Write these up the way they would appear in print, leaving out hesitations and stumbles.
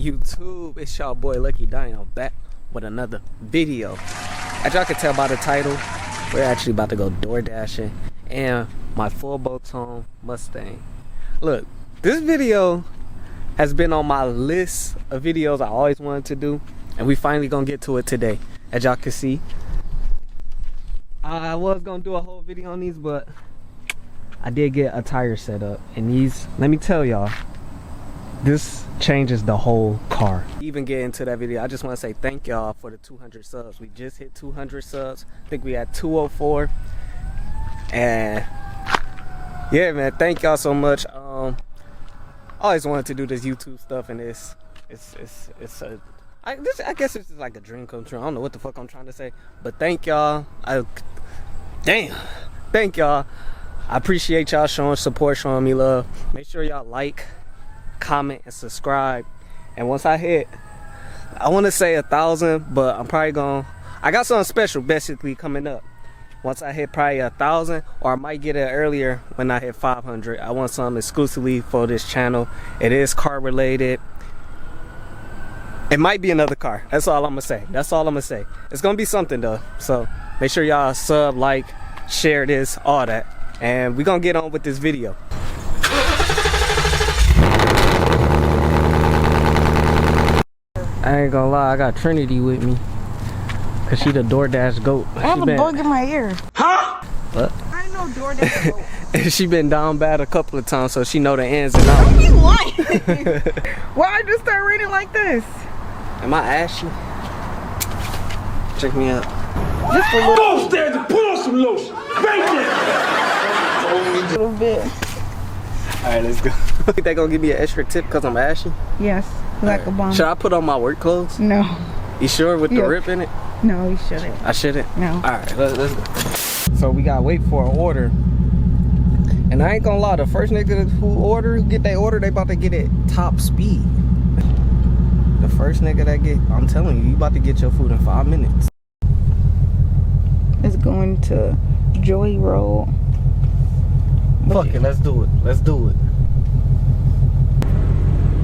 YouTube? It's y'all boy Lucky Dino back with another video. As y'all can tell by the title, we're actually about to go door dashing and my full bow-tone Mustang. Look, this video has been on my list of videos I always wanted to do, and we finally gonna get to it today. As y'all can see, I was gonna do a whole video on these, but I did get a tire set up, and these, let me tell y'all, this changes the whole car. Even get into that video, I just want to say thank y'all for the 200 subs. We just hit 200 subs. I think we had 204, and yeah, man, thank y'all so much. I always wanted to do this YouTube stuff, and I guess it's just like a dream come true. I don't know what the fuck I'm trying to say, but thank y'all. Thank y'all. I appreciate y'all showing support, showing me love. Make sure y'all like, comment, and subscribe. And once I hit, I want to say 1,000, but I'm probably gonna, I got something special basically coming up. Once I hit probably 1,000, or I might get it earlier when I hit 500. I want something exclusively for this channel. It is car related. It might be another car. That's all I'm gonna say. That's all I'm gonna say. It's gonna be something though. So make sure y'all sub, like, share this, all that. And we're gonna get on with this video. I ain't gonna lie, I got Trinity with me, cause she the DoorDash goat. I have a bug in my ear. Huh? What? I know DoorDash goat. She been down bad a couple of times, so she know the ins and outs. Why are you lying? Why I just start reading like this? Am I ashy? Check me out. Just a little. Go upstairs and put on some lotion. A little bit. Alright, let's go. Think they gonna give me an extra tip because I'm ashy? Yes, like a bomb. Should I put on my work clothes? No. You sure with the rip in it? No, you shouldn't. I shouldn't? No. Alright, let's go. So we gotta wait for an order. And I ain't gonna lie, the first nigga who get that order, they about to get it top speed. The first nigga that get, I'm telling you, you about to get your food in 5 minutes. It's going to Joy Road. Fuck it, let's do it. Let's do it.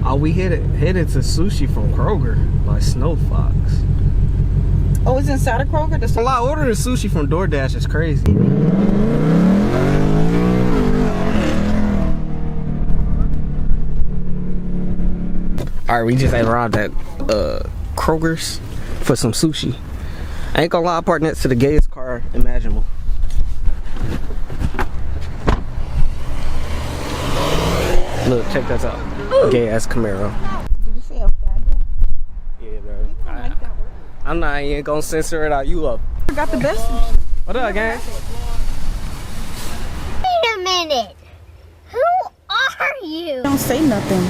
Oh, we headed to sushi from Kroger by Snow Fox. Oh, it's inside of Kroger? A lot ordering sushi from DoorDash is crazy. Alright, we just arrived at Kroger's for some sushi. I ain't gonna lie, I parked next to the gayest car imaginable. Look, check that out. Gay ass Camaro. Did you say a faggot? Yeah, bro. I'm not even gonna censor it out. You up. I got the best sushi. What up, gang? Wait a minute. Who are you? Don't say nothing.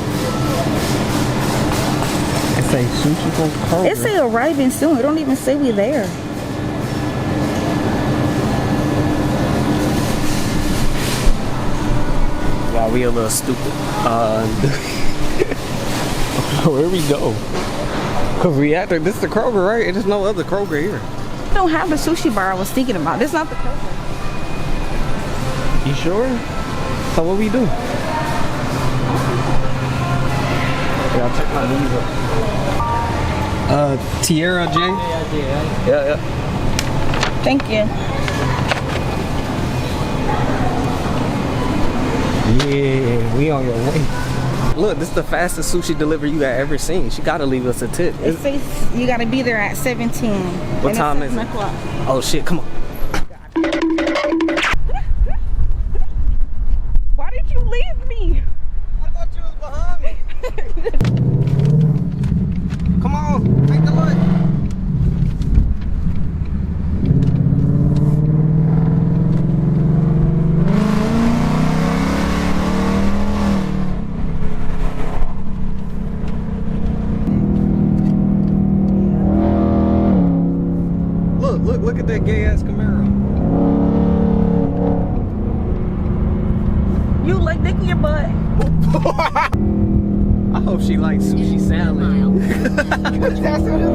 It say sushi from Kroger. It say arriving soon. It don't even say we there. Wow, we a little stupid. Where we go? Cause we at this is the Kroger, right? There's no other Kroger here. I don't have the sushi bar I was thinking about. This not the Kroger. You sure? So what we do? Yeah, I'll check my knees up. Tierra J? Yeah. Thank you. Yeah, we on your way. Look, this is the fastest sushi delivery you got ever seen. She gotta leave us a tip. It says you gotta be there at 7:10. What time is it? Oh shit, come on. Why did you leave me? I thought you was behind me. Come on, make the light. Look at that gay ass Camaro. You like licking your butt. I hope she likes sushi salad. That's what it's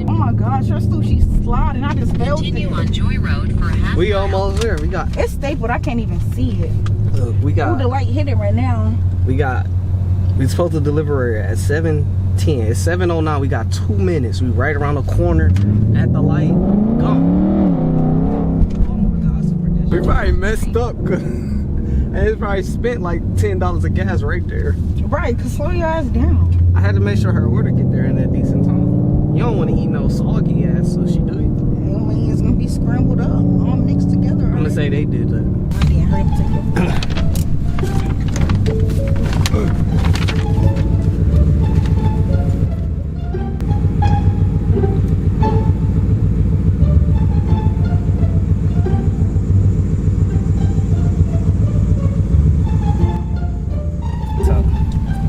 Oh my gosh, your sushi's sliding. I just felt it. Continue on Joy Road for a half We almost there. We got. It's stapled. I can't even see it. Look, we got. Ooh, the light hit it right now. We supposed to deliver it at 7:10. It's 7:09. We got 2 minutes. We right around the corner at the light. Gone. Oh my God, super dish. We probably messed up. And it's probably spent like $10 of gas right there. Right, cause slow your ass down. I had to make sure her order get there in a decent time. You don't want to eat no soggy ass sushi, do you? I mean, it's gonna be scrambled up, all mixed together. I'm gonna say they did that. Yeah, hurry up and take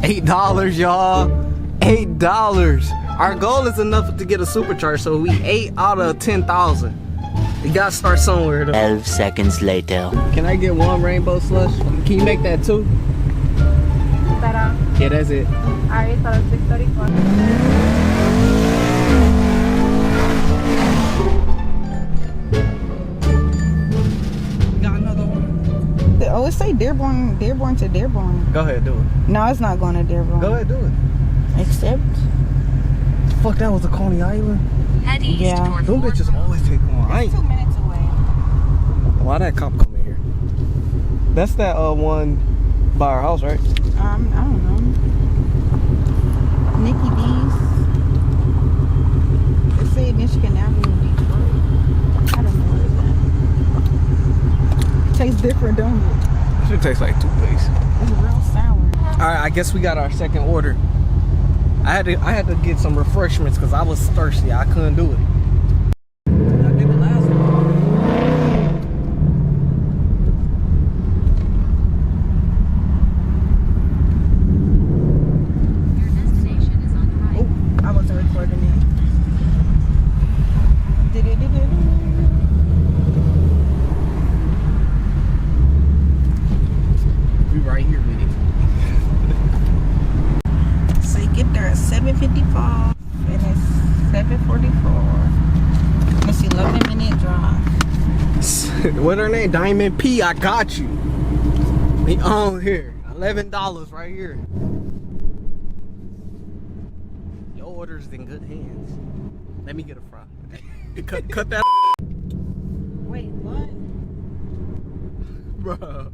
$8, y'all. $8. Our goal is enough to get a supercharge, so we 8 out of 10,000. We gotta start somewhere though. 12 seconds later. Can I get one rainbow slush? Can you make that too? Yeah, that's it. Alright, so 6:34. Got another one. Oh, it say Dearborn to Dearborn. Go ahead, do it. No, it's not going to Dearborn. Go ahead, do it. Except. Fuck, that was a Coney Island. Head east Yeah. toward Them bitches always take long. I ain't. 2 minutes away. Why that cop come in here? That's that one by our house, right? I don't know. Nikki D's. It say Michigan Avenue, Detroit. I don't know what is that. Tastes different, don't it? Should taste like toothpaste. It's real sour. All right, I guess we got our second order. I had to get some refreshments because I was thirsty. I couldn't do it. I did the last one. Your destination is on the right. Oh, I wasn't recording it. We right here with it. So you get there at 7:55 and it's 7:44. It's 11-minute drive. What her name? Diamond P. I got you. We on here. $11 right here. Your order's in good hands. Let me get a fry. cut that. Wait, what? Bro,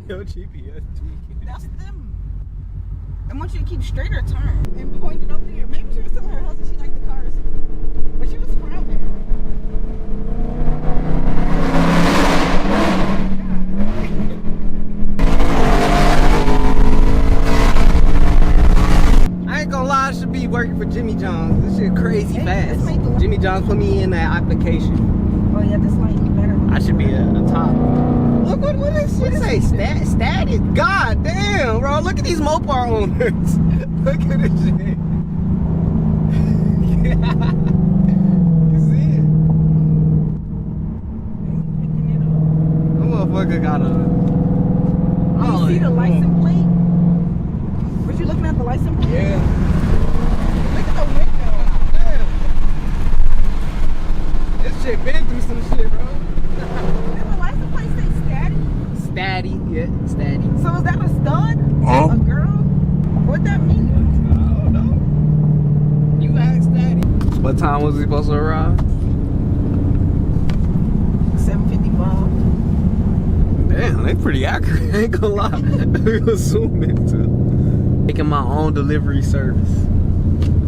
your GPS tweaking. That's them. I want you to keep straight or turn and point it over there. Maybe she was telling her husband she liked the cars, but she was frowning. I ain't gonna lie, I should be working for Jimmy John's. This shit crazy Hey, fast. let's make the- Jimmy John's put me in that application. Oh yeah, this light better. I should be a top. Look what is shit say? Static? God damn, bro. Look at these mopar owners. Look at this shit. You see it? That motherfucker got a. You see the license plate? Was you looking at the license plate? Yeah. Look at the window. Damn. This shit been through some shit, bro. Did the license plate say Statty? Statty, yeah, statty. So is that a stud? Huh? A girl? What that mean? I don't know. You asked Daddy. What time was he supposed to arrive? 7:55. Damn, they pretty accurate. I ain't gonna lie. We assuming too. Making my own delivery service.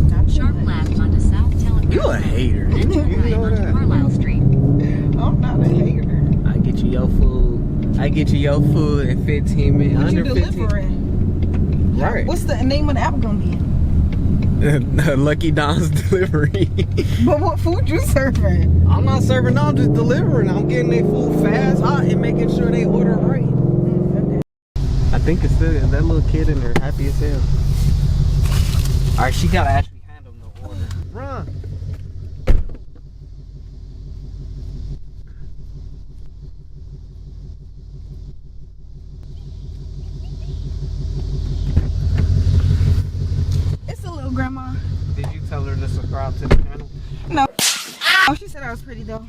Not too Sharp much. left onto South Telegraph. You a hater. Then turn You right know onto that. Carlisle Street. I'm not a hater. I get you your food. I get you your food in 15 minutes. What you Under 15. delivering? Right. What's the name of the app gonna be? Lucky Don's delivery. But what food you serving? I'm not serving, no, I'm just delivering. I'm getting their food fast, hot, and making sure they order right. Okay. I think it's still that little kid in there happy as hell. Alright, she gotta actually hand him the order. Run! It's a little grandma. Did you tell her to subscribe to the channel? No. Oh, she said I was pretty though.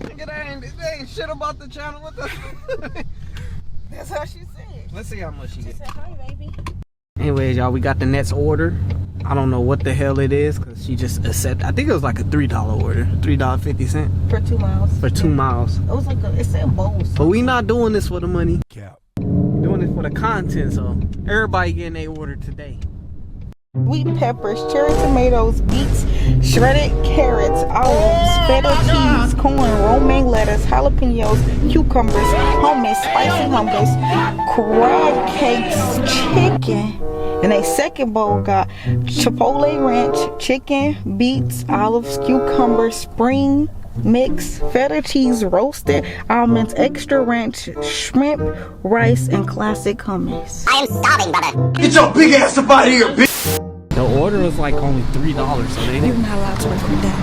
Nigga, that ain't shit about the channel. What the? That's how she said. Let's see how much she She gets. said, hi, baby. Anyways, y'all, we got the next order. I don't know what the hell it is because she just accepted. I think it was like a $3 order, $3.50 For 2 miles. for 2 miles. It was like it said bowls. But we not doing this for the money. Cap. We're doing this for the content. So everybody getting their order today. Sweet peppers, cherry tomatoes, beets, shredded carrots, olives, feta cheese, corn, romaine lettuce, jalapenos, cucumbers, hummus, spicy hummus, crab cakes, chicken. And a second bowl got chipotle ranch, chicken, beets, olives, cucumbers, spring mix, feta cheese, roasted almonds, extra ranch, shrimp, rice, and classic hummus. I am starving, brother. Get your big ass up out of here, bitch. The order was like only $3, so they You're didn't. not allowed to record that.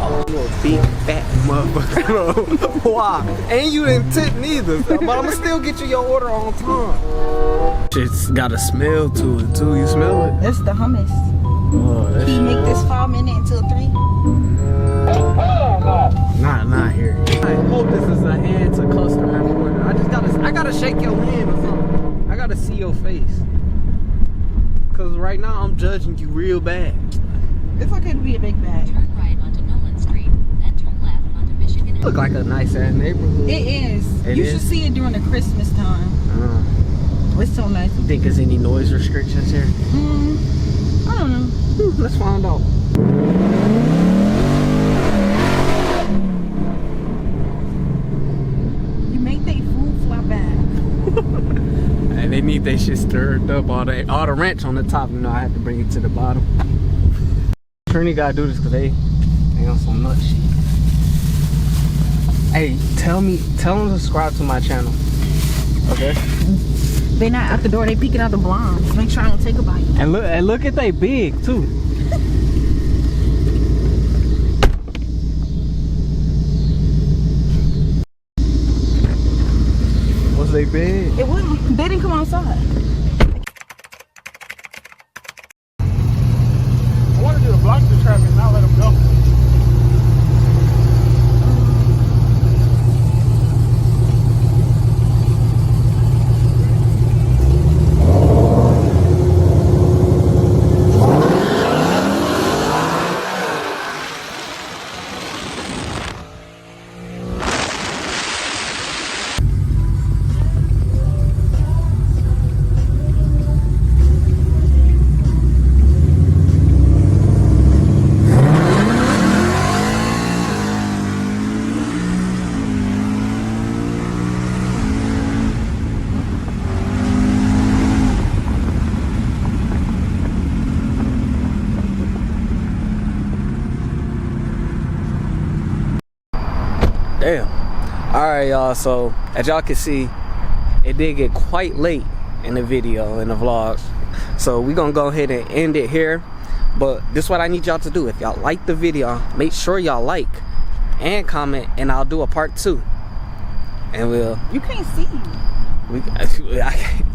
Oh, you a big fat motherfucker. Why? And you didn't tip neither. But I'ma still get you your order on time. It's got a smell to it too. You smell it? That's the hummus. Oh, that Can you shit. make this 5 minutes until 3? Not here. I hope this is a hand to customer order. I gotta shake your hand or something. I gotta see your face. Cause right now I'm judging you real bad. It's okay to be a big bag. Turn right onto Nolan Street, then turn left onto Michigan Avenue. Look like a nice ass neighborhood. It is. It You is? should see it during the Christmas time. It's so nice. You think there's any noise restrictions here? I don't know. Let's find out. You make they food fly back. Hey, they need that shit stirred up. All the ranch on the top, you know, I had to bring it to the bottom. Trini gotta do this because they on some nut shit. Hey, tell them to subscribe to my channel. Okay? They not out the door, they peeking out the blinds. Make sure I don't take a bite. And look at they big too. Was they big? It wouldn't. They didn't come outside. I want to do the block the traffic and not let them go. Damn. Alright, y'all, so as y'all can see, it did get quite late in the video, in the vlog. So we're gonna go ahead and end it here. But this is what I need y'all to do. If y'all like the video, make sure y'all like and comment, and I'll do a part 2. And we'll You can't see. I can't.